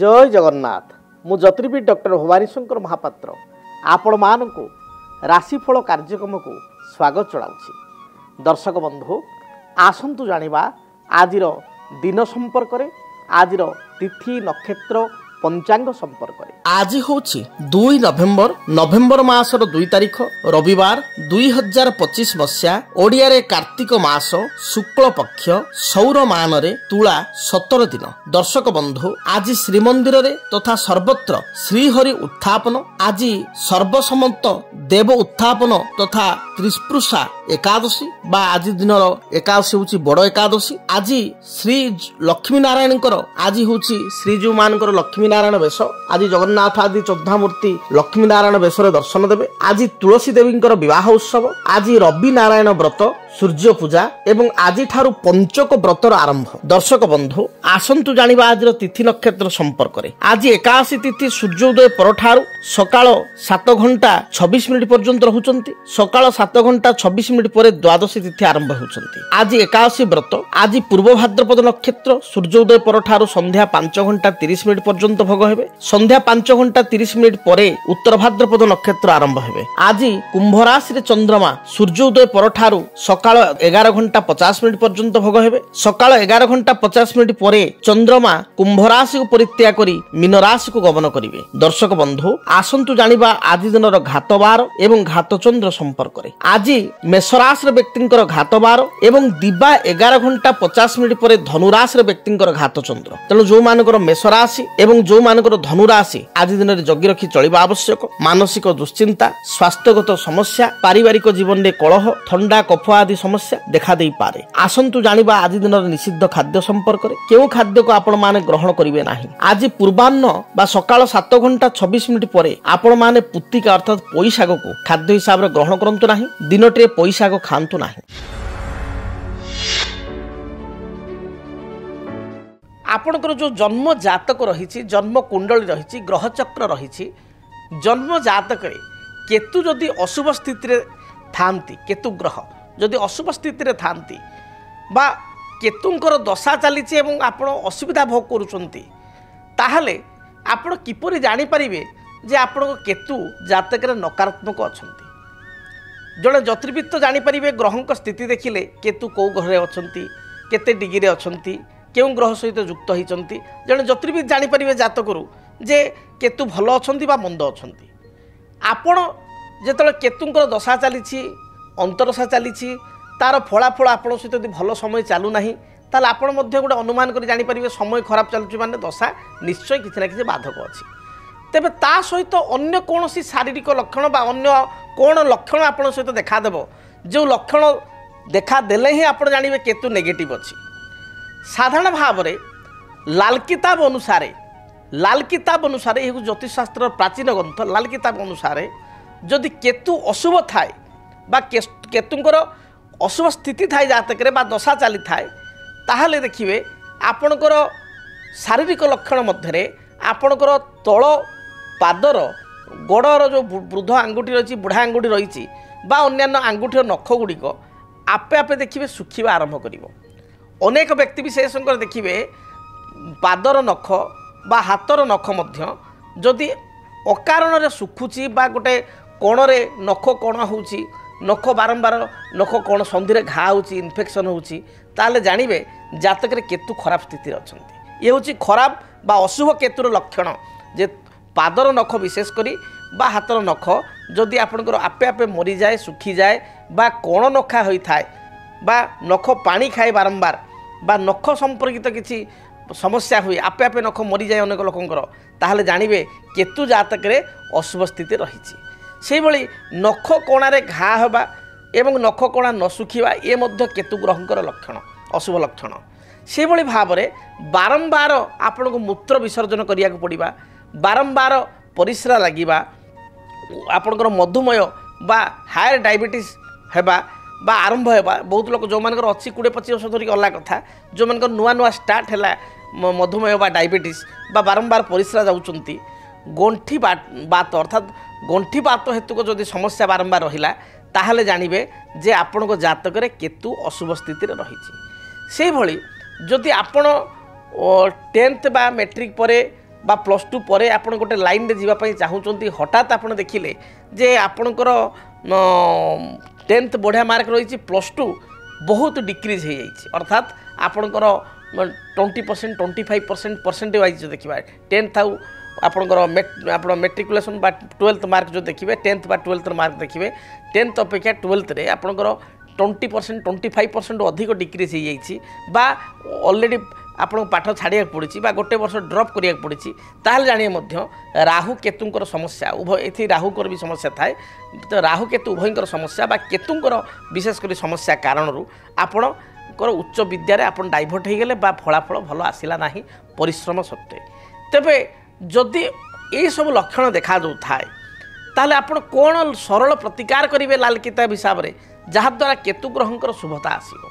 जय जगन्नाथ मु ज्योतिर्विद डॉक्टर भवानी शंकर महापात्र आपण मानकु राशिफल कार्यक्रम को स्वागत चढ़ाऊँ। दर्शक बंधु आसंतु जानिबा आजिर दिन संपर्क रे आजिर तिथि नक्षत्र पंचांग संपर्क रे। आज होछि 2 नवेम्बर मासर 2 तारिख रविवार 2025 मसिया ओडिया रे कार्तिक मास शुक्ल पक्ष सौर मान रे तुला 17 दिन। दर्शक बंधु आज श्रीमंदिर रे तथा सर्वत्र श्रीहरि उत्थापन, आज सर्वसम्मत देव उत्थापन तथा त्रिस्पृशा एकादशी बा आज दिन एकादशी होछि बड़ एकादशी। आज श्री लक्ष्मी नारायण आज होछि श्रीजू मानकर लक्ष्मी नारायण बेश। आज जगन्नाथ आदि 14 मूर्ति लक्ष्मी नारायण बेश दर्शन देवे। आज तुलसी देवी विवाह उत्सव, आज रवि नारायण व्रत, सूर्य पूजा एवं आज ठारू पंचक व्रतर आरंभ। दर्शक बंधु आसंतु जानिबा आज तिथि नक्षत्र संपर्क रे। आज एकादशी तिथि सूर्योदय परठारू सकाळ 7 घंटा 26 मिनिट पर्यंत रहुचंती। सकाळ 7 घंटा 26 मिनिट परे द्वादशी तिथि आरंभ होउचंती। आज एकादशी व्रत आज पूर्व भाद्रपद नक्षत्र सूर्योदय परठारू संध्या 5 घंटा 30 मिनिट पर्यंत भोग हेबे। संध्या 5 घंटा 30 मिनिट परे उत्तर भाद्रपद नक्षत्र आरंभ हेबे। आज कुंभ राशि रे चंद्रमा सूर्योदय परठारू सकाळ 11 घंटा 50 मिनिट पर्यंत भोग हेबे। सकाळ 11 घंटा 50 मिनिट परे चंद्रमा कुंभ राशि को परित्याग करी मीन राशि को गमन करिवे। दर्शक बंधु आसंतु जानिबा आज दिनर घातबार एवं घातचंद्र संपर्क रे। आज मेष राशि व्यक्तिंकर घातबार एवं दिबा 11 घंटा 50 मिनिट परे धनु राशि व्यक्तिंकर घातचंद्र। तेणु जो मानकर मेष राशि एवं जो मानकर धनु राशि आज दिन में जगी रखी चलिबा आवश्यक। मानसिक दुश्चिंता, स्वास्थ्यगत समस्या, पारिवारिक जीवन में कलह, ठंडा कफ आदि समस्या देखा दे पारे। आसंतु जानिबा आज दिन निषिद्ध खाद्य संपर्क रे। केउ खाद्य को आपण माने ग्रहण करिवे नाही। आज पूर्वाह्न बा सकाळ 7 घंटा 26 मिनिट परे आपण माने पुत्तिका अर्थात पोई शाग को खाद्य हिसाब रे ग्रहण करंतु नाही। दिनटे पोई शाग खांतु नाही। आपणकर जो जन्म जातक रही, जन्म कुंडली रही, ग्रह चक्र रही, जन्म जातक केतु जदि अशुभ स्थिति थांती, केतु ग्रह जदि अशुभ स्थिति थांती बा केतुंकर दशा चली आपण असुविधा भोग करुचंती, ताहले आपण किपरि जानि परिबे जे आपण केतु जातक नकारात्मक अछंती। जड़े ज्योतिर्विद तो जानि परिबे ग्रहंक स्थिति देखिले केतु कौ ग्रह अछंती, केते डिग्री अछंती, केउं ग्रह सहित युक्त होइचंती। जड़े ज्योतिर्विद जानि परिबे जातकरू जे केतु भल अछंती बा मंद अछंती। आपण जेतले केतुंकर दशा चली, अंतरदशा चली, तार फलाफल आपण सहित यदि भल समय चालू नाही, ताले आपण मध्ये गोटे अनुमान करि जानि परिबे समय खराब चलुची माने दशा निश्चय किछि ना किछि बाधक अछि। तेबे ता सहित अन्य कोनोसी शारीरिक लक्षण बा अन्य कोन लक्षण आपण सहित देखा देबो, जो लक्षण देखा देले ही आपण जानिबे केतु नेगेटिव अछि। साधारण भाव में लाल किताब अनुसार यह ज्योतिष शास्त्र प्राचीन ग्रंथ लाल किताब अनुसार जदि केतु अशुभ थाए बा केतुंकर अशुभ स्थिति थाए जातक बा दशा चली थाए, ताहले देखिए आपणकर शारीरिक लक्षण मध्य आपणकर तल पादर गोड़र जो वृद्ध आंगुठी रही, बुढ़ा आंगुठी रही बा अन्यान्य आंगुठीर नख गुड़िक आपे आपे देखिए सुखिबा आरंभ करिवो। अनेक व्यक्ति विशेष देखिए पादर नख बा हाथर नख मध्य जदि अकारण सुखुची बा गोटे कोणरे नख कोण होउची, नख बारंबार नख कोण संधि घा होउची, इन्फेक्शन होउची, ताले जानिबे जातक रे केतु खराब स्थिति अछंती। ये होउची खराब बा अशुभ केतुर लक्षण जे पादर नख विशेष करी बा हाथर नख जदि आपनकर आपे आपे मरी जाए, सुखी जाए बा कोण नखा होई थाए बा नख पानी खाए बारंबार बा नख संपर्कित किसी समस्या हुए, आपे आपे नख मरी जाए अनेक लोकंकर, ताहले जानिबे केतु जातक रे अशुभ स्थिति रही। से भली नख कोणारे घा होबा एवं नख कोणा न सुखिबा ये मध्य केतु ग्रहंकर लक्षण, अशुभ लक्षण। से भली भाव में बारंबार आपन को मूत्र विसर्जन करिया को पड़िबा, बारंबार परिस्रा लागिबा, आपनकर मधुमेह बा हायर डायबिटीज हेबा बा आरंभ होगा। बहुत लोग जो मानकर 80-20-25 वर्ष धरिक अलग कथा, जो मानकर नुआ नुआ स्टार्ट है मधुमेह बा डायबिटीज बा बारंबार परिस्रा जाउचंती, गंठी बात अर्थात गंठी बात हेतु को जदि समस्या बारंबार रहिला, ताहले जानिबे जे आपण को जातक रे केतु अशुभ स्थिति रे रहिछि। सेहि भली जदि आपण 10th बा मैट्रिक परे बा प्लस टू पर आप गोटे लाइन रे जावाई चाहूँगी हठात आप देखिले जे आपणकर 10th बढ़िया मार्क रही प्लस टू बहुत डिक्रीज हो जाए अर्थात आपणकर 20% 25% परसेंट वाइज जो देखा 10th आउ आपणकर आप मेट्रिकुलेसन बा 12th मार्क जो देखिए 10th बा 12th मार्क देखिए 10th अपेक्षा 12th रे आपणकर 20% 25% अधिक डिक्रीज हो जाए ऑलरेडी आपको पाठ छाड़ा पड़ी गोटे वर्ष ड्रप करा पड़ी ताल जानिए राहु केतुंकर समस्या उभय ये राहुकर भी समस्या थाए तो राहु केतु उभयंकर समस्या बा केतुंकर विशेषकर समस्या कारण आपणकर उच्च विद्यारे आप डाइभर्ट हो गले फलाफल भल आसला ना परिश्रम सत्वे तेबे जदि ये सब लक्षण देखा जो थाए ताले आपण कौन सरल प्रतिकार करेंगे लाल किताब हिसाब से जहाद्वारा केतु ग्रहंकर शुभता आसो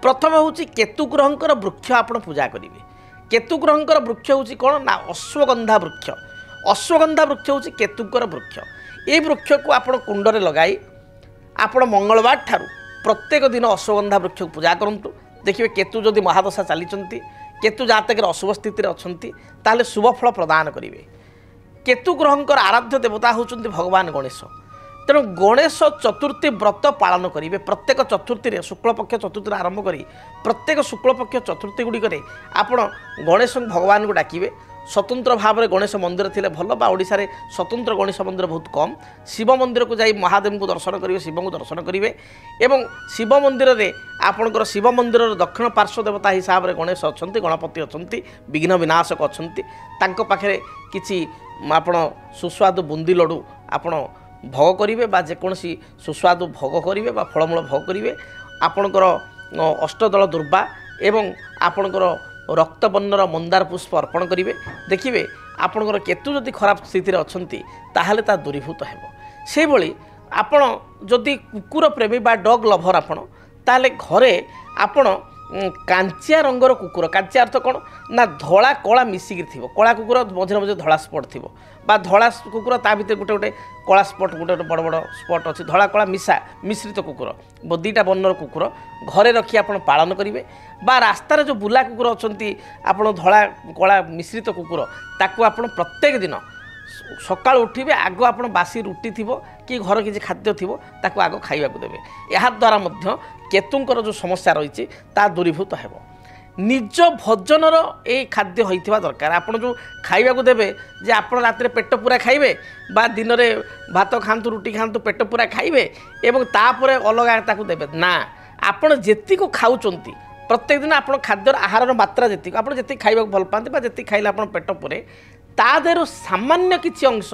प्रथम हूँ केतु ग्रहंकर वृक्ष आप पूजा करेंगे केतु ग्रहंकर वृक्ष हूँ कौन ना अश्वगंधा वृक्ष हूँ केतुंकर वृक्ष ये वृक्ष को आप कुंडरे लगाई आपण मंगलवार ठारू प्रत्येक दिन अश्वगंधा वृक्ष को पूजा करूँ देखिए केतु जदि महादशा चली केतु जातक अशुभ स्थित अच्छा शुभ फल प्रदान करेंगे केतु ग्रहंकर आराध्य देवता होउछन्ति भगवान गणेश तेणु गणेश चतुर्थी व्रत पालन करेंगे प्रत्येक चतुर्थी शुक्लपक्ष चतुर्थी आरंभ करी प्रत्येक शुक्लपक्ष चतुर्थी गुड़िक आप गणेश भगवान को डाकिबे स्वतंत्र भाव में गणेश मंदिर थिले भल बा ओडिशा रे स्वतंत्र गणेश मंदिर बहुत कम शिव मंदिर को जाई महादेव को दर्शन करेंगे शिव को दर्शन करेंगे एवं शिव मंदिर रे आपणकर शिव मंदिर दक्षिण पार्श्व देवता हिसाब से गणेश अच्छा गणपति अच्छा विघ्न विनाशक अच्छा पाखे किसी आपण सुस्वादु बुंदी लड्डू आपण भोग करेंगे बा जेकोसी सुस्वादु भोग करेंगे बा फलमूल भोग करेंगे आपणकर अष्टदल दुर्वा एवं आपणकर रक्तवर्णर मंदार पुष्प अर्पण करेंगे देखिए आपणकर केतु जदि खराब स्थिति अच्छी ताहले ता दूरीभूत से भाई आपण जदि कुकुर प्रेमी बा डग लभर आपण ताहले घरे आपण कांचिया रंगर कुकुर कांचिया अर्थ कौन ना धला कला मिसिकी थी कला कुकुर मझे मझे धला स्पट थी धला कुकुर ता भीतर गोटे गोटे कला स्पट गोटे बड़ बड़ स्पट अच्छी धला कला मिसा मिश्रित कुकुर दुईटा वर्णर कुकुर घरे रखी आप पालन करेंगे बा रास्तार जो बुला कुकुर अच्छा आप धला कला मिश्रित कुकुर ताकू आप प्रत्येक दिन सकाल उठे आग आप बासी रुटी थी कि घर किसी खाद्य थी ताकू आग खाइबा देवे या द्वारा केतुंकर जो समस्या रही ता दूरीभूत हो निज भोजनर ये खाद्य होइथिबा दरकार आपण जो खाइबा देवे जे आपण रात पेट पूरा खाइबे बा दिन में भात खातु रुटी खातु पेट पूरा खाइबे एवं तापरे अलग ताकू देवे ना आपण जेति को खाउचंती प्रत्येक दिन आपण खाद्यर आहार मात्रा जेति आपण जेति खाइबा भल पाते बा जेति खाइले आपण पेट पूरे ता देरो सामान्य किछि अंश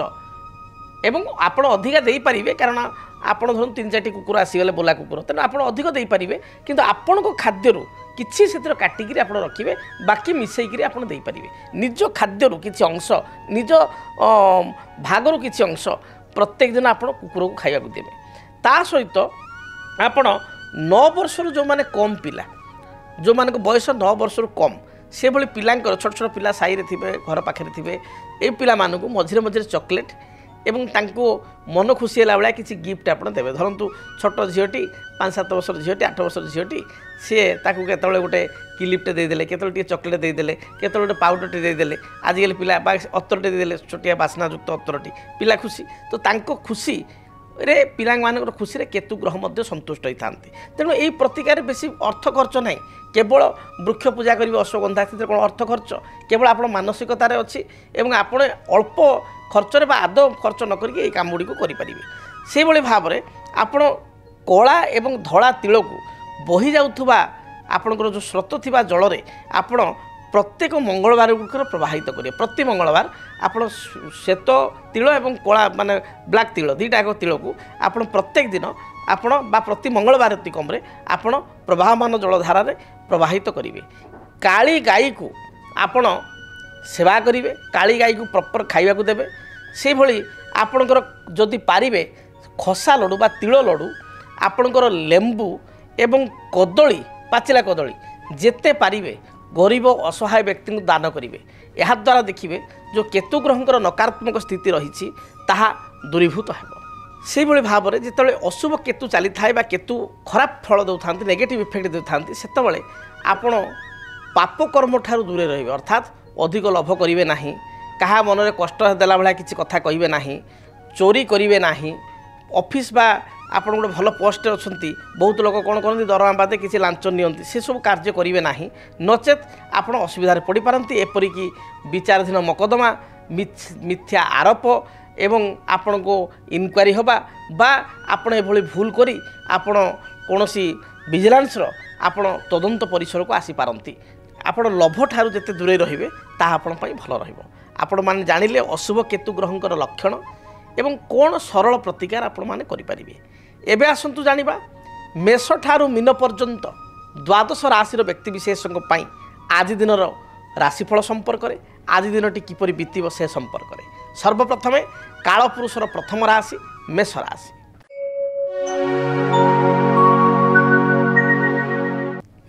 एवं आपण अधिका देई परिबे कारण आपण धरन 3-4 कुकुर आसीगले बोला कुकुर तेना आपण अधिक देई परिबे किंतु आपण को खाद्यरु किछि सेतिर काटिकी आपण रखिबे बाकी मिसेइकरी आपण देई परिबे निज खाद्यरु किछि अंश निज भागरु किछि अंश प्रत्येक दिन आपण कुकुर को खाइबा को देबे ता सहित आपण 9 वर्षर जो माने कम पिला जो माने को बयस 9 वर्षर कम से भली पिलांकर छोट छोट पिला साई रे थिबे घर पाखे थिबे ए पिला मानकु मझिरे मझिरे चॉकलेट एवं तांको मन खुशी है भाया किसी गिफ्ट आप देवे धरतु छोट झीटी 5-7 वर्षर झीटी 8 वर्षर झीटी सी ताकू केतले गोटे क्लिप्टे देदेले केतले चॉकलेट देदेले केतले गोटे पाउडरटे देदेले आजिकल पिला अत्तरटे देदेले छोटिया बास्नायुक्त अत्तरटी पिला खुशी तो तांको खुशी रे पिला मानकर खुशी रे केतु ग्रह मध्य संतुष्ट होता तेणु यही प्रतिकार बेसी अर्थ खर्च ना केवल वृक्ष पूजा करेंगे अश्वगंधा स्थित कौन अर्थ खर्च केवल आप मानसिकतार अच्छी एवं आपण अल्प खर्चरे बा आदौ खर्च न करके ये काम गुड़ी करें से भाव में आपण कला एवं धला तिल को बही जाऊथुबा आपणकर जो स्रोत थिबा जल रे आपण प्रत्येक मंगलवार गुकर प्रवाहित करेंगे प्रति मंगलवार आपण श्वेत तिल एवं कला माने ब्लैक तिल दुईटा तिल को आपण प्रत्येक दिन आपण बा प्रति मंगलवार अतिकम आपण प्रवाहमान जलधारा प्रवाहित करेंगे काली गाई को आपण सेवा करेंगे काली गाई को प्रॉपर खाइबा को देबे से भली आपणकर जदि पारिबे खसा लड्डू बा तिल लड्डू आपणकर लेंबू एवं कदली पाचिला कदली जेते पारिबे गरीब असहाय व्यक्ति को दान करेंगे यह द्वारा देखिए जो केतु ग्रहंकर नकारात्मक स्थिति रही ताहा दूरीभूत हो से भाव में जिते अशुभ केतु चली थाए बा केतु खराब फल दे नेगेटिव इफेक्ट दे था से आपण पाप कर्म ठारू दूरे रहिबे अर्थात ଅଧିକ ଲୋଭ କରିବେ ନାହିଁ, କାହା ମନରେ କଷ୍ଟ ଦେଲା ଭଳିଆ କିଛି କଥା କହିବେ ନାହିଁ, ଚୋରି କରିବେ ନାହିଁ, ଅଫିସ୍ ବା ଆପଣ ଗୋଟେ ଭଲ ପୋଷ୍ଟରେ ଅଛନ୍ତି, ବହୁତ ଲୋକ କ'ଣ କରନ୍ତି ଦରମା ବାଦେ କିଛି ଲାଞ୍ଚ ନିଅନ୍ତି, ସେସବୁ କାର୍ଯ୍ୟ କରିବେ ନାହିଁ, ନଚେତ୍ ଆପଣ ଅସୁବିଧାରେ ପଡ଼ିପାରନ୍ତି। ଏପରିକି ବିଚାରାଧୀନ ମକଦ୍ଦମା, ମିଥ୍ୟା ଆରୋପ ଏବଂ ଆପଣଙ୍କୁ ଇନକ୍ୱାରି ହେବା ବା ଆପଣ ଏଭଳି ଭୁଲ କରି ଆପଣ କୌଣସି ଭିଜିଲାନ୍ସର ଆପଣ ତଦନ୍ତ ପରିସରକୁ ଆସିପାରନ୍ତି। ଆପଣ ଲୋଭଠାରୁ ଯେତେ ଦୂରେଇ ରହିବେ ତାହା ଆପଣ ପାଇଁ ଭଲ ରହିବ। ଆପଣମାନେ ଜାଣିଲେ ଅଶୁଭ କେତୁ ଗ୍ରହଙ୍କର ଲକ୍ଷଣ ଏବଂ କ'ଣ ସରଳ ପ୍ରତିକାର ଆପଣମାନେ କରିପାରିବେ। ଏବେ ଆସନ୍ତୁ ଜାଣିବା ମେଷ ଠାରୁ ମୀନ ପର୍ଯ୍ୟନ୍ତ ଦ୍ୱାଦଶ ରାଶିର ବ୍ୟକ୍ତିବିଶେଷଙ୍କ ପାଇଁ ଆଜି ଦିନର ରାଶିଫଳ ସମ୍ପର୍କରେ, ଆଜି ଦିନଟି କିପରି ବିତିବ ସେ ସମ୍ପର୍କରେ। ସର୍ବପ୍ରଥମେ କାଳପୁରୁଷର ପ୍ରଥମ ରାଶି ମେଷ ରାଶି।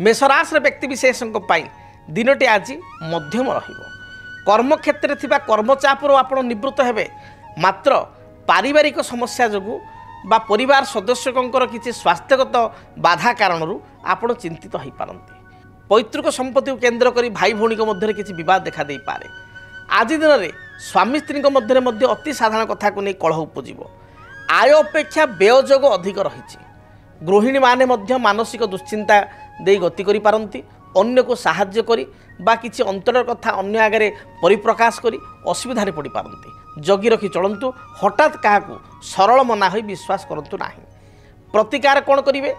ମେଷ ରାଶିର ବ୍ୟକ୍ତିବିଶେଷଙ୍କ ପାଇଁ ଦିନଟି ଆଜି ମଧ୍ୟମ ରହିବ। କର୍ମକ୍ଷେତ୍ରରେ ଥିବା କର୍ମଚାପରୁ ଆପଣ ନିବୃତ୍ତ ହେବେ, ମାତ୍ର ପାରିବାରିକ ସମସ୍ୟା ଯୋଗୁଁ ବା ପରିବାର ସଦସ୍ୟଙ୍କର କିଛି ସ୍ୱାସ୍ଥ୍ୟଗତ ବାଧା କାରଣରୁ ଆପଣ ଚିନ୍ତିତ ହୋଇପାରନ୍ତି। ପୈତୃକ ସମ୍ପତ୍ତିକୁ କେନ୍ଦ୍ର କରି ଭାଇ ଭଉଣୀଙ୍କ ମଧ୍ୟରେ କିଛି ବିବାଦ ଦେଖାଦେଇପାରେ। ଆଜି ଦିନରେ ସ୍ୱାମୀ ସ୍ତ୍ରୀଙ୍କ ମଧ୍ୟରେ ମଧ୍ୟ ଅତି ସାଧାରଣ କଥାକୁ ନେଇ କଳହ ଉପୁଜିବ। ଆୟ ଅପେକ୍ଷା ବ୍ୟୟ ଯୋଗ ଅଧିକ ରହିଛି। ଗୃହିଣୀମାନେ ମଧ୍ୟ ମାନସିକ ଦୁଶ୍ଚିନ୍ତା ଦେଇ ଗତି କରିପାରନ୍ତି। ଅନ୍ୟକୁ ସାହାଯ୍ୟ କରି ବା କିଛି ଅନ୍ତରର କଥା ଅନ୍ୟ ଆଗରେ ପରିପ୍ରକାଶ କରି ଅସୁବିଧାରେ ପଡ଼ିପାରନ୍ତି। ଜଗି ରଖି ଚଳନ୍ତୁ। ହଠାତ୍ କାହାକୁ ସରଳ ମନା ହୋଇ ବିଶ୍ୱାସ କରନ୍ତୁ ନାହିଁ। ପ୍ରତିକାର କ'ଣ କରିବେ?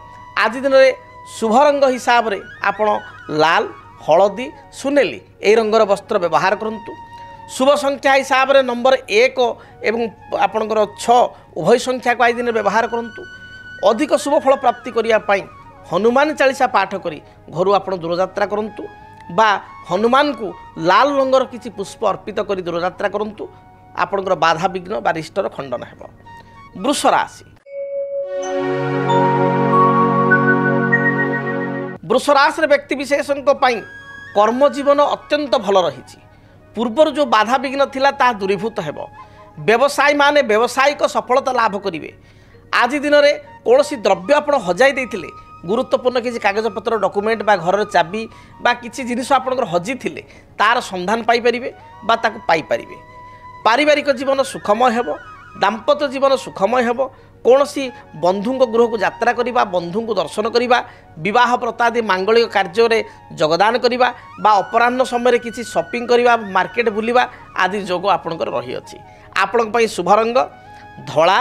ଆଜି ଦିନରେ ଶୁଭ ରଙ୍ଗ ହିସାବରେ ଆପଣ ଲାଲ, ହଳଦୀ, ସୁନେଲି ଏହି ରଙ୍ଗର ବସ୍ତ୍ର ବ୍ୟବହାର କରନ୍ତୁ। ଶୁଭ ସଂଖ୍ୟା ହିସାବରେ ନମ୍ବର 1 ଏବଂ ଆପଣଙ୍କର 6 ଉଭୟ ସଂଖ୍ୟାକୁ ଆଜି ଦିନରେ ବ୍ୟବହାର କରନ୍ତୁ। ଅଧିକ ଶୁଭ ଫଳ ପ୍ରାପ୍ତି କରିବା ପାଇଁ ହନୁମାନ ଚାଳିଶା ପାଠ କରି ଘରୁ ଆପଣ ଦୂରଯାତ୍ରା କରନ୍ତୁ ବା ହନୁମାନଙ୍କୁ ଲାଲ ରଙ୍ଗର କିଛି ପୁଷ୍ପ ଅର୍ପିତ କରି ଦୂରଯାତ୍ରା କରନ୍ତୁ। ଆପଣଙ୍କର ବାଧାବିଘ୍ନ ବା ରିଷ୍ଟର ଖଣ୍ଡନ ହେବ। ବୃଷ ରାଶି। ବୃଷ ରାଶିର ବ୍ୟକ୍ତିବିଶେଷଙ୍କ ପାଇଁ କର୍ମଜୀବନ ଅତ୍ୟନ୍ତ ଭଲ ରହିଛି। ପୂର୍ବରୁ ଯେଉଁ ବାଧାବିଘ୍ନ ଥିଲା ତାହା ଦୂରୀଭୂତ ହେବ। ବ୍ୟବସାୟୀମାନେ ବ୍ୟବସାୟିକ ସଫଳତା ଲାଭ କରିବେ। ଆଜି ଦିନରେ କୌଣସି ଦ୍ରବ୍ୟ ଆପଣ ହଜାଇ ଦେଇଥିଲେ, ଗୁରୁତ୍ୱପୂର୍ଣ୍ଣ କିଛି କାଗଜପତ୍ର, ଡକୁମେଣ୍ଟ ବା ଘରର ଚାବି ବା କିଛି ଜିନିଷ ଆପଣଙ୍କର ହଜିଥିଲେ ତାର ସନ୍ଧାନ ପାଇପାରିବେ ବା ତାକୁ ପାଇପାରିବେ। ପାରିବାରିକ ଜୀବନ ସୁଖମୟ ହେବ। ଦାମ୍ପତ୍ୟ ଜୀବନ ସୁଖମୟ ହେବ। କୌଣସି ବନ୍ଧୁଙ୍କ ଗୃହକୁ ଯାତ୍ରା କରିବା, ବନ୍ଧୁଙ୍କୁ ଦର୍ଶନ କରିବା, ବିବାହ ବ୍ରତ ଆଦି ମାଙ୍ଗଳିକ କାର୍ଯ୍ୟରେ ଯୋଗଦାନ କରିବା ବା ଅପରାହ୍ନ ସମୟରେ କିଛି ସପିଂ କରିବା, ମାର୍କେଟ ବୁଲିବା ଆଦି ଯୋଗ ଆପଣଙ୍କର ରହିଅଛି। ଆପଣଙ୍କ ପାଇଁ ଶୁଭ ରଙ୍ଗ ଧଳା,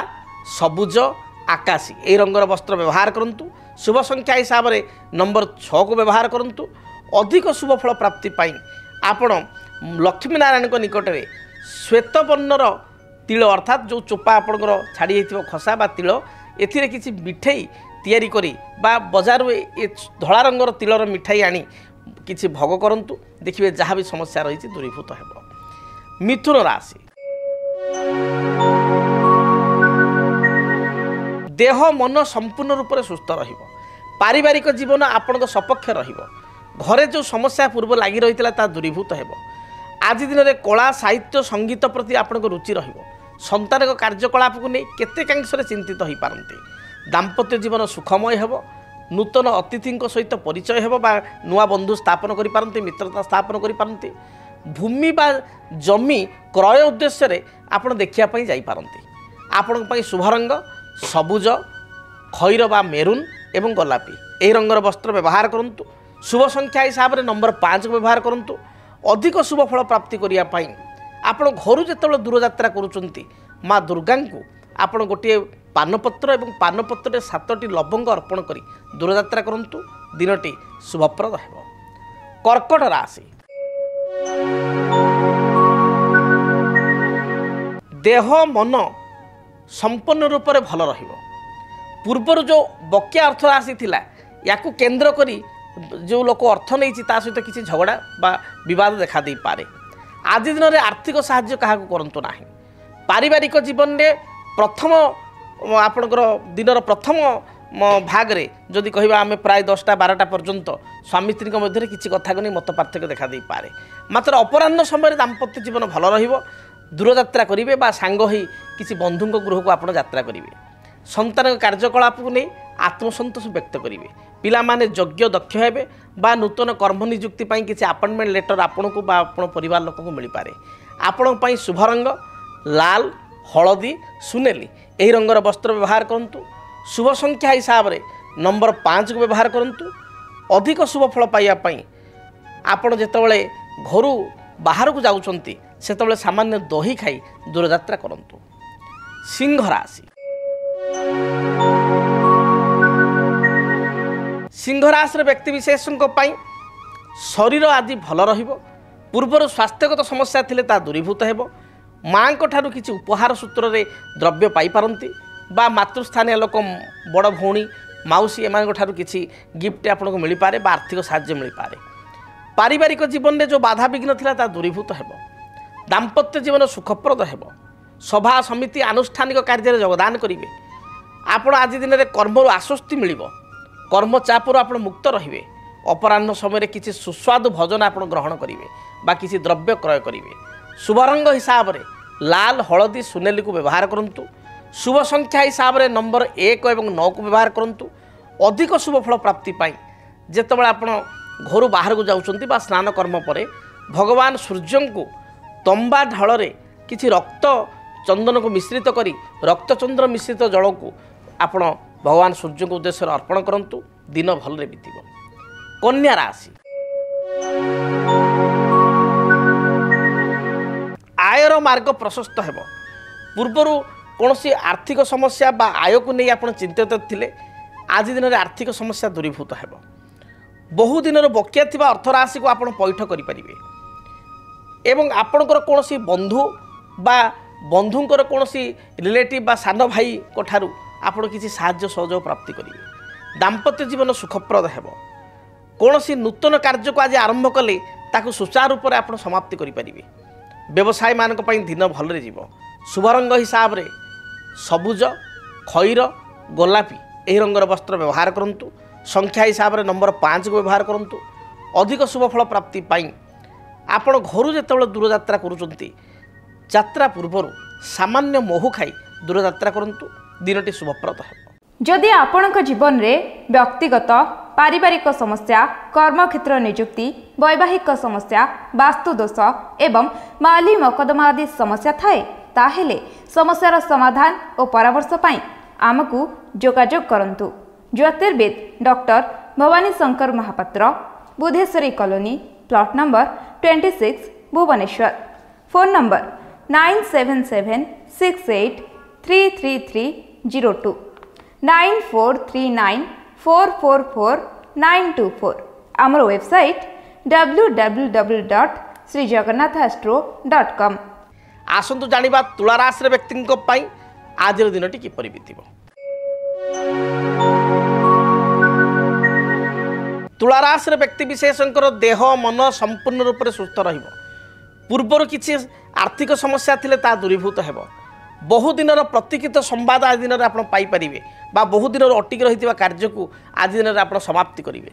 ସବୁଜ, ଆକାଶୀ ଏହି ରଙ୍ଗର ବସ୍ତ୍ର ବ୍ୟବହାର କରନ୍ତୁ। ଶୁଭ ସଂଖ୍ୟା ହିସାବରେ ନମ୍ବର 6କୁ ବ୍ୟବହାର କରନ୍ତୁ। ଅଧିକ ଶୁଭ ଫଳ ପ୍ରାପ୍ତି ପାଇଁ ଆପଣ ଲକ୍ଷ୍ମୀନାରାୟଣଙ୍କ ନିକଟରେ ଶ୍ୱେତବର୍ଣ୍ଣର ତିଳ ଅର୍ଥାତ୍ ଯେଉଁ ଚୋପା ଆପଣଙ୍କର ଛାଡ଼ି ଯାଇଥିବ ଖସା ବା ତିଳ, ଏଥିରେ କିଛି ମିଠେଇ ତିଆରି କରି ବା ବଜାରରୁ ଏ ଧଳା ରଙ୍ଗର ତିଳର ମିଠାଇ ଆଣି କିଛି ଭୋଗ କରନ୍ତୁ। ଦେଖିବେ ଯାହା ବି ସମସ୍ୟା ରହିଛି ଦୂରୀଭୂତ ହେବ। ମିଥୁନ ରାଶି। ଦେହ ମନ ସମ୍ପୂର୍ଣ୍ଣ ରୂପରେ ସୁସ୍ଥ ରହିବ। ପାରିବାରିକ ଜୀବନ ଆପଣଙ୍କ ସପକ୍ଷ ରହିବ। ଘରେ ଯେଉଁ ସମସ୍ୟା ପୂର୍ବ ଲାଗି ରହିଥିଲା ତାହା ଦୂରୀଭୂତ ହେବ। ଆଜି ଦିନରେ କଳା, ସାହିତ୍ୟ, ସଙ୍ଗୀତ ପ୍ରତି ଆପଣଙ୍କ ରୁଚି ରହିବ। ସନ୍ତାନଙ୍କ କାର୍ଯ୍ୟକଳାପକୁ ନେଇ କେତେକାଂଶରେ ଚିନ୍ତିତ ହୋଇପାରନ୍ତି। ଦାମ୍ପତ୍ୟ ଜୀବନ ସୁଖମୟ ହେବ। ନୂତନ ଅତିଥିଙ୍କ ସହିତ ପରିଚୟ ହେବ ବା ନୂଆ ବନ୍ଧୁ ସ୍ଥାପନ କରିପାରନ୍ତି, ମିତ୍ରତା ସ୍ଥାପନ କରିପାରନ୍ତି। ଭୂମି ବା ଜମି କ୍ରୟ ଉଦ୍ଦେଶ୍ୟରେ ଆପଣ ଦେଖିବା ପାଇଁ ଯାଇପାରନ୍ତି। ଆପଣଙ୍କ ପାଇଁ ଶୁଭ ରଙ୍ଗ ସବୁଜ, ଖଇର ବା ମେରୁନ୍ ଏବଂ ଗୋଲାପୀ ଏହି ରଙ୍ଗର ବସ୍ତ୍ର ବ୍ୟବହାର କରନ୍ତୁ। ଶୁଭ ସଂଖ୍ୟା ହିସାବରେ ନମ୍ବର 5କୁ ବ୍ୟବହାର କରନ୍ତୁ। ଅଧିକ ଶୁଭ ଫଳ ପ୍ରାପ୍ତି କରିବା ପାଇଁ ଆପଣ ଘରୁ ଯେତେବେଳେ ଦୂରଯାତ୍ରା କରୁଛନ୍ତି, ମା ଦୁର୍ଗାଙ୍କୁ ଆପଣ ଗୋଟିଏ ପାନପତ୍ର ଏବଂ ପାନପତ୍ରରେ 7ଟି ଲବଙ୍ଗ ଅର୍ପଣ କରି ଦୂରଯାତ୍ରା କରନ୍ତୁ। ଦିନଟି ଶୁଭପ୍ରଦ ହେବ। କର୍କଟ ରାଶି। ଦେହ ମନ ସମ୍ପୂର୍ଣ୍ଣ ରୂପରେ ଭଲ ରହିବ। ପୂର୍ବରୁ ଯେଉଁ ବକେୟା ଅର୍ଥ ରାଶି ଥିଲା, ୟାକୁ କେନ୍ଦ୍ର କରି ଯେଉଁ ଲୋକ ଅର୍ଥ ନେଇଛି ତା ସହିତ କିଛି ଝଗଡ଼ା ବା ବିବାଦ ଦେଖାଦେଇପାରେ। ଆଜି ଦିନରେ ଆର୍ଥିକ ସାହାଯ୍ୟ କାହାକୁ କରନ୍ତୁ ନାହିଁ। ପାରିବାରିକ ଜୀବନରେ ପ୍ରଥମ ଆପଣଙ୍କର ଦିନର ପ୍ରଥମ ଭାଗରେ ଯଦି କହିବା ଆମେ ପ୍ରାୟ 10ଟା 12ଟା ପର୍ଯ୍ୟନ୍ତ ସ୍ୱାମୀ ସ୍ତ୍ରୀଙ୍କ ମଧ୍ୟରେ କିଛି କଥାକୁ ନେଇ ମତ ପାର୍ଥକ୍ୟ ଦେଖାଦେଇପାରେ। ମାତ୍ର ଅପରାହ୍ନ ସମୟରେ ଦାମ୍ପତ୍ୟ ଜୀବନ ଭଲ ରହିବ। ଦୂରଯାତ୍ରା କରିବେ ବା ସାଙ୍ଗ ହୋଇ କିଛି ବନ୍ଧୁଙ୍କ ଗୃହକୁ ଆପଣ ଯାତ୍ରା କରିବେ। संतान कार्यकलाप को नहीं आत्मसंतोष व्यक्त करेंगे पिलामाने योग्य दक्ष हेबे बा नूतन कर्म नियुक्ति पाई किसी अपॉइंटमेंट लेटर आपन को बा आपण परिवार लोक को मिल पारे। आपण पाई शुभ रंग लाल हलदी सुनेली यही रंगर वस्त्र व्यवहार करंतु। शुभ संख्या हिसाब रे नंबर 5 को व्यवहार करंतु। अधिक शुभ फल पाइबा पाई आपण जेतबेले घरु बाहर को जाउछंती सेतबेले सामान्य दही खाई दूरयात्रा करंतु। सिंह राशि सिंह राशि व्यक्ति विशेषों शरीर आदि भल रहिबो। पूर्वर स्वास्थ्यगत समस्या थिले ता दूरीभूत हेबो। माँ को ठारू किछि उपहार सूत्र रे द्रव्य पाई पारंती बा मातृस्थानीय लोक बड़ भौणी माउसी एमान ठारू किछि गिफ्ट आपन को मिल पारे बा आर्थिक साहाय्य मिल पारे। पारिवारिक जीवन में जो बाधा विघ्न थिला ता दूरीभूत हेबो। दाम्पत्य जीवन सुखप्रद हेबो। सभा समिति आनुष्ठानिक कार्य में योगदान करेंगे। आपण आज दिन में कर्मरु आश्वस्ति मिलिबो। कर्म चापर आप मुक्त रहिबे। अपराह्न समय किसी सुस्वादु भोजन आप ग्रहण करेंगे बा किसी द्रव्य क्रय करेंगे। शुभ रंग हिसाब रे लाल हलदी सुनेली को व्यवहार करंतु। शुभ संख्या हिसाब रे नंबर 1 और 9 को व्यवहार करंतु। अधिक शुभ फल प्राप्ति पाई जेतबेले आपण घर बाहर को जाउछंती बा स्नान कर्म परे भगवान सूर्य को तंबा ढाल रे किछि रक्त चंदन को मिश्रित करी रक्तचंद्र मिश्रित जल को आपण भगवान सूर्य को उद्देश्य अर्पण करंतु। दिन भलरे बीतिबो। कन्या राशि आयर मार्ग प्रशस्त हेबो। पूर्वरु कोनोसी आर्थिक समस्या बा आय को नहीं आपण चिंतित थिले आज दिन में आर्थिक समस्या दूरीभूत हेबो। बहु दिन बकिया थिबा अर्थ राशि को आपण पैठ करि परिबे एवं आपणकर कोनोसी बंधु बा बंधुंकर कोनोसी रिलेटिव बा सान भाई को ठारू आपण किसी साहाय्य सहयोग प्राप्ति करेंगे। दाम्पत्य जीवन सुखप्रद हेबो। कोनोसी नूतन कार्य को आज आरंभ कले ताकू सुचारू रूप से आप समाप्ति करेंगे। व्यवसाय मानक पई दिन भलरे जीवो। शुभ रंग हिसाब रे सबुज खैर गोलापी यही रंगर वस्त्र व्यवहार करंतु। संख्या हिसाब रे नंबर 5 को व्यवहार करंतु। अधिक शुभ फल प्राप्ति पाई आपण घर जेतबेले दूर यात्रा करूचंती यात्रा पूर्व सामान्य मोहु खाई दूर यात्रा करंतु। दिनटी शुभप्रद है। जदि आपणक जीवन रे व्यक्तिगत पारिवारिक समस्या कर्मक्षेत्र नियुक्ति वैवाहिक समस्या वास्तु दोष एवं माली मकदमा आदि समस्या थाए ताहेले समस्यार समाधान और परामर्श पाई आमकु जोगाजोग करंतु। ज्योतिर्विद doctor Bhavani Shankar Mahapatra Budheswari colony plot number 26 Bhubaneswar. Phone number 9776833302 9439444924। आमर वेबसाइट www.srijagannathastro.com। आसंतु जानिबा तुला राशि व्यक्ति आज दिनटी किपरि बीतिबो। तुला राशि व्यक्ति विशेषकर देह मन संपूर्ण रूप से सुस्थ रहिबो। पूर्वर किसी आर्थिक समस्या थिले ता दूरीभूत हेबो। बहु दिन प्रतीक्षित संवाद आज दिन में आप पाइपारे बा बहु दिन अटिक रही कार्य को आज दिन में आप समाप्ति करेंगे।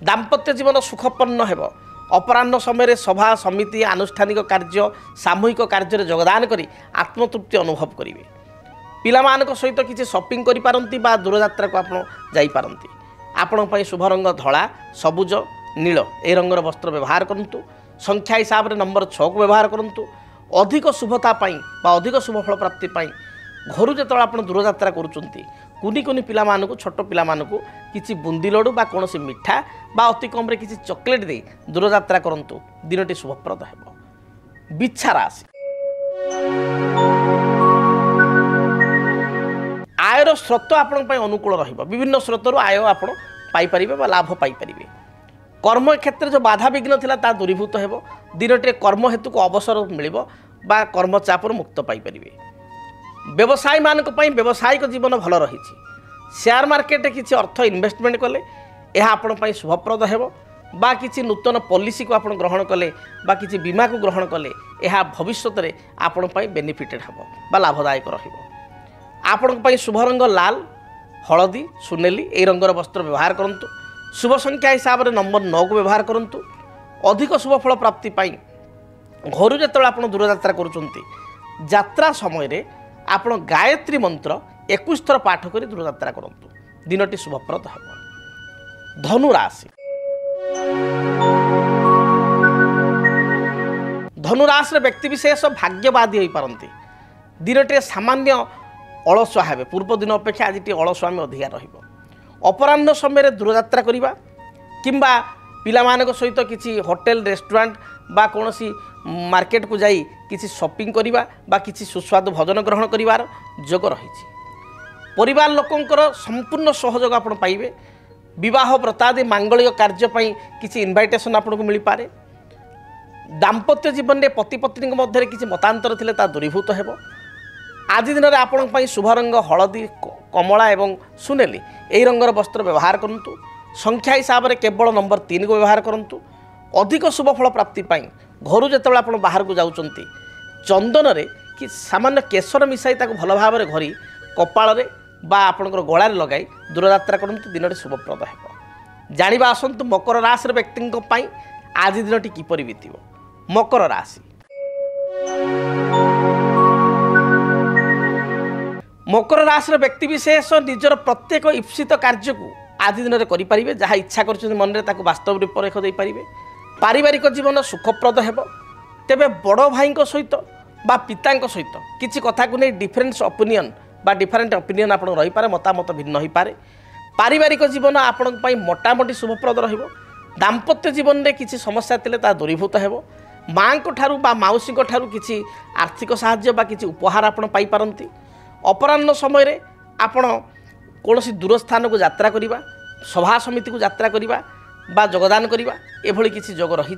दाम्पत्य जीवन सुखपन्न हेबो। अपराह्न समय सभा समिति आनुष्ठानिक कार्य सामूहिक कार्य योगदान करी आत्मतृप्ति अनुभव करेंगे। पिलामानक सहित किसी शॉपिंग करि पारंती बा दूर यात्रा को आप जाई पारंती। आपण पई शुभ रंग धला सबुज नील ए रंगर वस्त्र व्यवहार करंतु। संख्या हिसाब रे नंबर 6 को व्यवहार करंतु। अधिक शुभता पाई बा अधिक शुभ फल प्राप्ति पाई घर जो आप दूर यात्रा करुँच कुनी कुनी पिलामानकु छोट पिलामानकु किछि बुंदी लड्डू बा कोनोसी मिठा बा अति कम रे किछि चॉकलेट दे दूर यात्रा करंतु। दिनटी शुभप्रद हेबो। बिच्छा राशि आयर स्रोत आपण पई अनुकूल रहिबो। विभिन्न स्रोतरु आय आपण पाई परिबे बा लाभ पाई परिबे। कर्म क्षेत्र जो बाधा विघ्न थिला ता दूरीभूत हेबो। दिनटे कर्म हेतु को अवसर मिलिबो बा कर्म चापर मुक्त पाई परिबे। व्यवसाय मानक पई व्यवसायिक जीवन भल रहिछि। शेयर मार्केट किछि अर्थ इन्वेस्टमेंट कले यह आपण पई शुभप्रद हेबो बा किछि नूतन पॉलिसी को आपण ग्रहण कले बा किछि बीमा को ग्रहण कले यह भविष्यत रे आपण पई बेनिफिटेड हेबो बा लाभदायक रहिबो। आपण पई शुभ रंग लाल हलदी सुनेली ए रंगर वस्त्र व्यवहार करंतु। शुभ संख्या हिसाब रे नंबर 9 को व्यवहार करंतु। अधिक शुभ फल प्राप्ति पाई घर जो आप दूर यात्रा करुँच यात्रा समय रे आपण गायत्री मंत्र 21 थर पाठ कर दूरयात्रा करूँ दिनटी शुभप्रद हे। धनु राशि धनुराशि व्यक्ति विशेष भाग्यवादी हो पारती दिनटे सामान्य अलसुआ हे पूर्व दिन अपेक्षा आज टी अलसुआमी अधिका रहिबो। अपराह्न समय दूरयात्रा करवा किंबा पिलामानक सहित किसी होटेल रेस्टोरेंट बा कौनसी मार्केट को जाई किसी शॉपिंग करवा बा किसी सुस्वादु भोजन ग्रहण करिवार योग रही। परिवार लोकंकर संपूर्ण सहयोग आपण पाइबे। विवाह व्रतादि मांगलिक कार्यपाई किसी इनविटेशन आपको मिल पारे। दाम्पत्य जीवन में पति पत्नी मध्य किसी मतांतर थिले ता दूरीभूत हेबो। आज दिन में आपण शुभ रंग हलदी कमला एवं सुनेली यही रंगर वस्त्र व्यवहार करूँ। संख्या हिसाब से केवल नंबर 3 को व्यवहार करूँ। अधिक शुभ फल प्राप्ति घर जो आप बाहर को जाउचंती चंदन रे कि सामान्य केशर मिसाई भल भाव में घरी कपाल बा आपणकर गलार लगाई दूरयात्रा करूँ दिन शुभप्रद हे। जानिबा आसंतु मकर राशि व्यक्ति आज दिनटी किपरि बीतिबो। मकर राशि मकर राशि व्यक्ति विशेष निजर प्रत्येक ईप्सित कार्य को आज दिन में करें जहाँ इच्छा कर मन में वास्तव रूपरेख दे पारे। पारिवारिक जीवन सुखप्रद हेब। तेबे बड़ भाई सहित बा पिता सहित किसी कथा को नहीं डिफरेंस ओपिनियन बा डिफरेंट ओपिनियन आप रही पारे मतामत भिन्न हो पारे। पारिवारिक जीवन आपण मोटामोटी शुभप्रद रहिबो। दाम्पत्य जीवन में किसी समस्या थिले ता दूरीभूत हेबो। माँ बा मौसी किसी आर्थिक साहाय्य बा किसी उपहार आपण पाई पारंती। अपराह्न समय आपण कौनसी दूर स्थान को यात्रा करवा सभा समिति को यात्रा करवा बा योगदान करवा एभली किसी योग रही।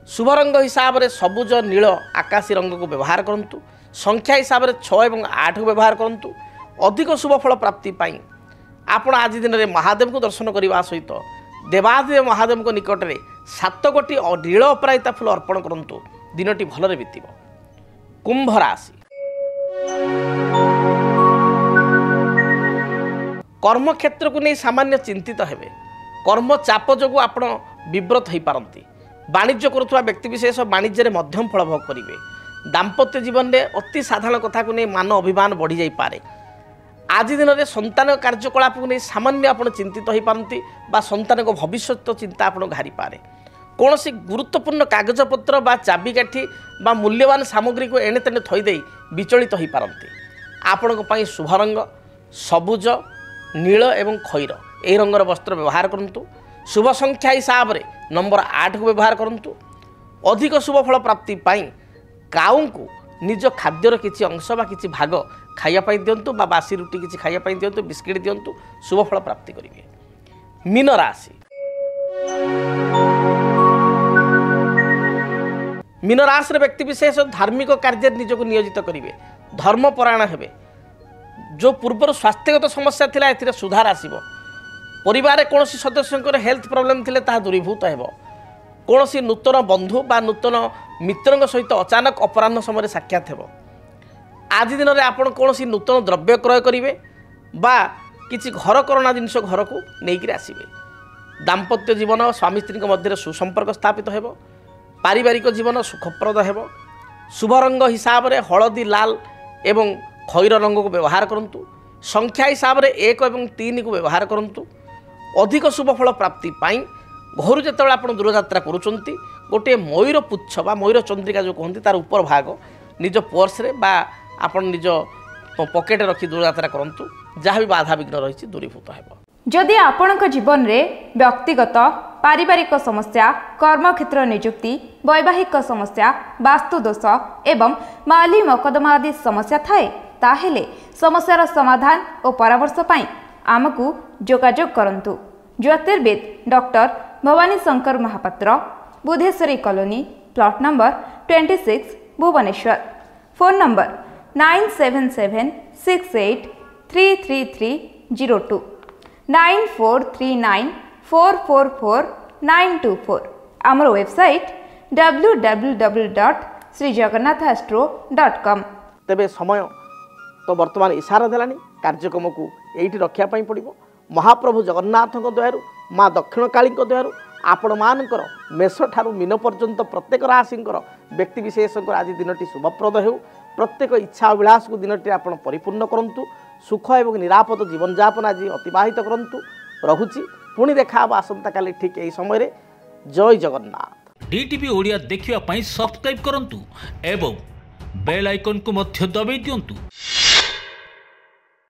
शुभ रंग हिसाब से सबुज नील आकाशी रंग को व्यवहार करूँ। संख्या हिसाब से 6 और 8 को व्यवहार करूँ। अधिक शुभ फल प्राप्ति पाई आपण आज दिन में महादेव को दर्शन करने सहित देवादेव महादेव को निकट में 7 गोटी नील अपराजिता फूल अर्पण करूँ दिनटी भलरे बीतिबो। कुंभ राशि कर्म क्षेत्र को नहीं सामान्य चिंतित हेबे। कर्म चाप जो आप विव्रत हो पारती। वाणिज्य करुवा व्यक्ति विशेष वाणिज्य मध्यम फल भोग करेंगे। दाम्पत्य जीवन में अति साधारण कथा को नहीं मान अभिमान बढ़ी जाई पारे। आज दिन में संतान कार्यकलाप को नहीं सामान्य आप चिंतित हो पारती बा संतान को भविष्य चिंता आप घारी पारे। कौन सी गुरुत्वपूर्ण कागजपत्र बा चाबिकाठी बा मूल्यवान सामग्री को एणे तेणे थईदे विचलित हो पारती। आपण शुभ रंग सबुज नील एवं खैर यही रंगर वस्त्र व्यवहार करूँ। शुभ संख्या हिसाब से नंबर 8 को व्यवहार करूँ। अधिक शुभ फल प्राप्ति पाई काऊ को निज खाद्यर किसी अंश बा किसी भाग खाइापी दिंतु बा बासी रुटी किसी खाइापी दिंतु बिस्किट दिंतु शुभ फल प्राप्ति करेंगे। मीन राशि मीन राशि व्यक्ति विशेष धार्मिक कार्य निजक नियोजित करेंगे। धर्मपरायण हेबे। जो पूर्वर स्वास्थ्यगत समस्या थिला एथिरे सुधार आसीबो। परिवार कौन सदस्यंकर हेल्थ प्रॉब्लम थिले ताहा दूरीभूत हेबो। कौन नूतन बंधु बा नूतन मित्रंग सहित अचानक अपराह्न समय साक्षात हेबो। आज दिन में आपण कौन नूतन द्रव्य क्रय करेंगे बा किसी घर करणा जिनिस घर को लेकिन आसबे। दाम्पत्य जीवन स्वामी स्त्री मध्य सुसंपर्क स्थापित हेबो। पारिवारिक जीवन सुखप्रद हेबो। शुभ रंग हिसाब से हलदी लाल एवं खैर रंग को व्यवहार करूँ। संख्या हिसाब से 1 और 3 को व्यवहार करूँ। अधिक शुभ फल प्राप्ति पाई घर जो आप दूरयात्रा करुँच गोटे मयूर पुच्छ बा मयूर चंद्रिका जो कहते तार ऊपर भाग निज पर्स रे बा आप निज पकेट रखी दूरयात्रा करूँ। जहाँ भी बाधा विघ्न रही दूरीभूत हेबो। जदि आपणक जीवन में व्यक्तिगत पारिवारिक समस्या कर्मक्षेत्र नियुक्ति वैवाहिक समस्या वास्तुदोष एवं माली मकदमा आदि समस्या थाए ताहेले समस्यार समाधान और परामर्श पाई आमको जोगाजोग करंतु। ज्योतिर्विद doctor Bhavani Shankar Mahapatra Budheswari colony plot number 26 Bhubaneswar. Phone number 9776833302 9439444924। आमर वेबसाइट www.srijagannathastro.com। तेबे समय तो वर्तमान इशारा देलानी कार्यक्रम को यही रखापी पड़ो। महाप्रभु जगन्नाथ दयारू माँ दक्षिण काली दयारू आपण मानकर मेष ठारू मीन पर्यंत प्रत्येक राशि व्यक्ति विशेष आज दिनटी शुभप्रद हो। प्रत्येक इच्छा अभिलाष को दिनटी आप परिपूर्ण करूँ। ସୁଖ ଏବଂ ନିରାପଦ ଜୀବନଯାପନ ଆଜି ଅତିବାହିତ କରନ୍ତୁ। ରହୁଛି, ପୁଣି ଦେଖା ହେବ ଆସନ୍ତାକାଲି ଠିକ୍ ଏହି ସମୟରେ। ଜୟ ଜଗନ୍ନାଥ। DTV ଓଡ଼ିଆ ଦେଖିବା ପାଇଁ ସବସ୍କ୍ରାଇବ୍ କରନ୍ତୁ ଏବଂ ବେଲ୍ ଆଇକନ୍କୁ ମଧ୍ୟ ଦବାଇ ଦିଅନ୍ତୁ।